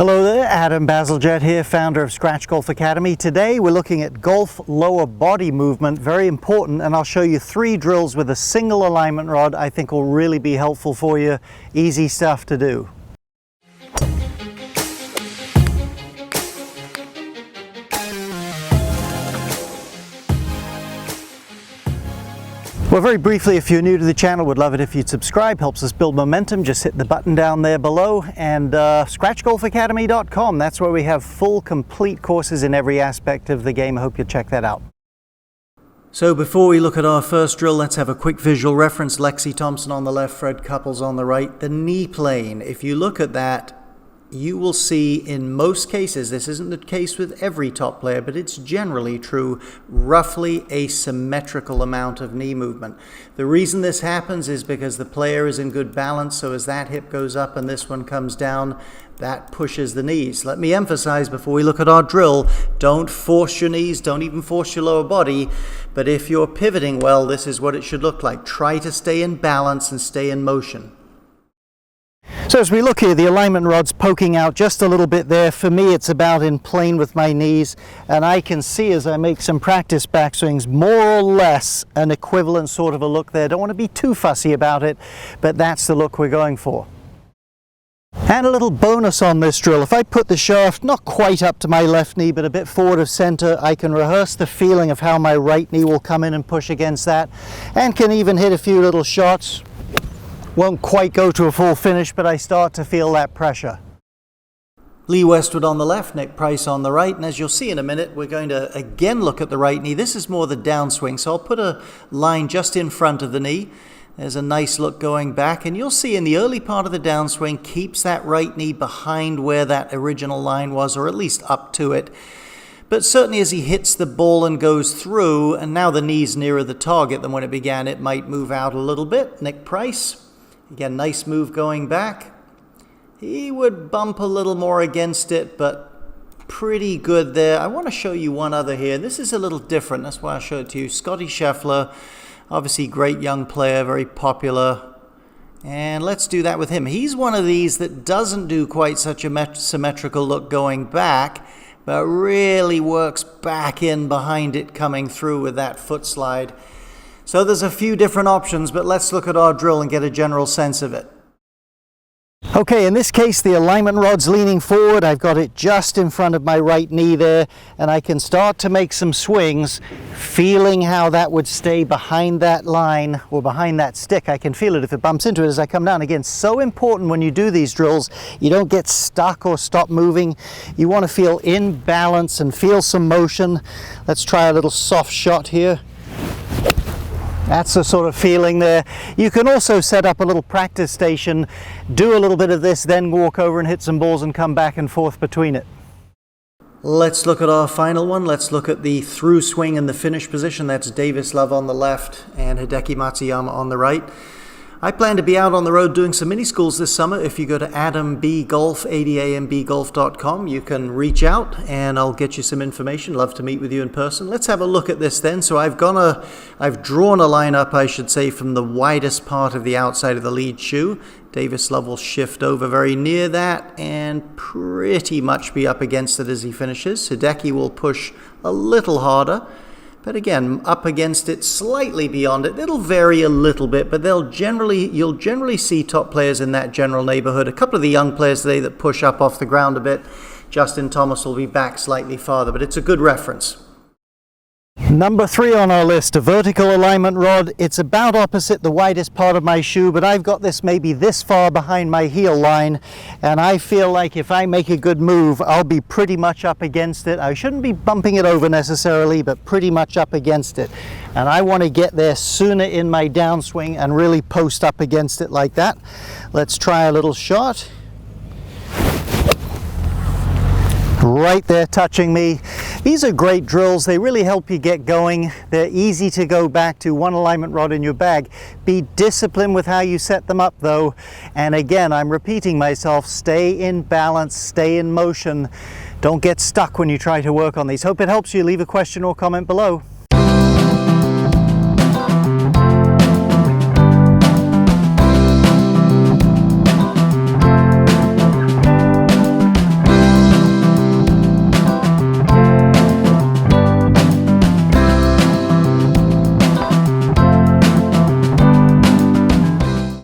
Hello there, Adam Bazalgette here, founder of SW Golf Academy. Today we're looking at golf lower body movement, very important, and I'll show you 3 drills with a single alignment rod I think will really be helpful for you. Easy stuff to do. Well, very briefly, if you're new to the channel, would love it if you'd subscribe. Helps us build momentum. Just hit the button down there below, and SWGolfAcademy.com. That's where we have full, complete courses in every aspect of the game. I hope you'll check that out. So before we look at our first drill, let's have a quick visual reference. Lexi Thompson on the left, Fred Couples on the right. The knee plane, if you look at that, you will see in most cases, this isn't the case with every top player, but it's generally true, roughly a symmetrical amount of knee movement. The reason this happens is because the player is in good balance, so as that hip goes up and this one comes down, that pushes the knees. Let me emphasize before we look at our drill, don't force your knees, don't even force your lower body, but if you're pivoting well, this is what it should look like. Try to stay in balance and stay in motion. So as we look here, the alignment rod's poking out just a little bit there. For me, it's about in plane with my knees, and I can see as I make some practice backswings, more or less an equivalent sort of a look there. Don't want to be too fussy about it, but that's the look we're going for. And a little bonus on this drill, if I put the shaft not quite up to my left knee, but a bit forward of center, I can rehearse the feeling of how my right knee will come in and push against that, and can even hit a few little shots. Won't quite go to a full finish, but I start to feel that pressure. Lee Westwood on the left, Nick Price on the right, and as you'll see in a minute, we're going to again look at the right knee. This is more the downswing, so I'll put a line just in front of the knee. There's a nice look going back, and you'll see in the early part of the downswing, keeps that right knee behind where that original line was, or at least up to it. But certainly as he hits the ball and goes through, and now the knee's nearer the target than when it began, it might move out a little bit. Nick Price. Again, nice move going back. He would bump a little more against it, but pretty good there. I want to show you one other here. This is a little different. That's why I showed it to you. Scotty Scheffler, obviously great young player, very popular. And let's do that with him. He's one of these that doesn't do quite such a symmetrical look going back, but really works back in behind it coming through with that foot slide. So there's a few different options, but let's look at our drill and get a general sense of it. Okay, in this case, the alignment rod's leaning forward. I've got it just in front of my right knee there, and I can start to make some swings, feeling how that would stay behind that line or behind that stick. I can feel it if it bumps into it as I come down. Again, so important when you do these drills, you don't get stuck or stop moving. You want to feel in balance and feel some motion. Let's try a little soft shot here. That's the sort of feeling there. You can also set up a little practice station, do a little bit of this, then walk over and hit some balls and come back and forth between it. Let's look at our final one. Let's look at the through swing and the finish position. That's Davis Love on the left and Hideki Matsuyama on the right. I plan to be out on the road doing some mini schools this summer. If you go to Adam B Golf, ADAMBGolf.com, you can reach out and I'll get you some information. Love to meet with you in person. Let's have a look at this then. So I've drawn a line up, I should say, from the widest part of the outside of the lead shoe. Davis Love will shift over very near that and pretty much be up against it as he finishes. Hideki will push a little harder. But again, up against it, slightly beyond it. It'll vary a little bit, but you'll generally see top players in that general neighborhood. A couple of the young players today that push up off the ground a bit. Justin Thomas will be back slightly farther, but it's a good reference. Number 3 on our list, a vertical alignment rod. It's about opposite the widest part of my shoe, but I've got this maybe this far behind my heel line, and I feel like if I make a good move, I'll be pretty much up against it. I shouldn't be bumping it over necessarily, but pretty much up against it. And I want to get there sooner in my downswing and really post up against it like that. Let's try a little shot. Right there touching me. These are great drills. They really help you get going. They're easy to go back to. One alignment rod in your bag. Be disciplined with how you set them up though. And again, I'm repeating myself, stay in balance, stay in motion. Don't get stuck when you try to work on these. Hope it helps you. Leave a question or comment below.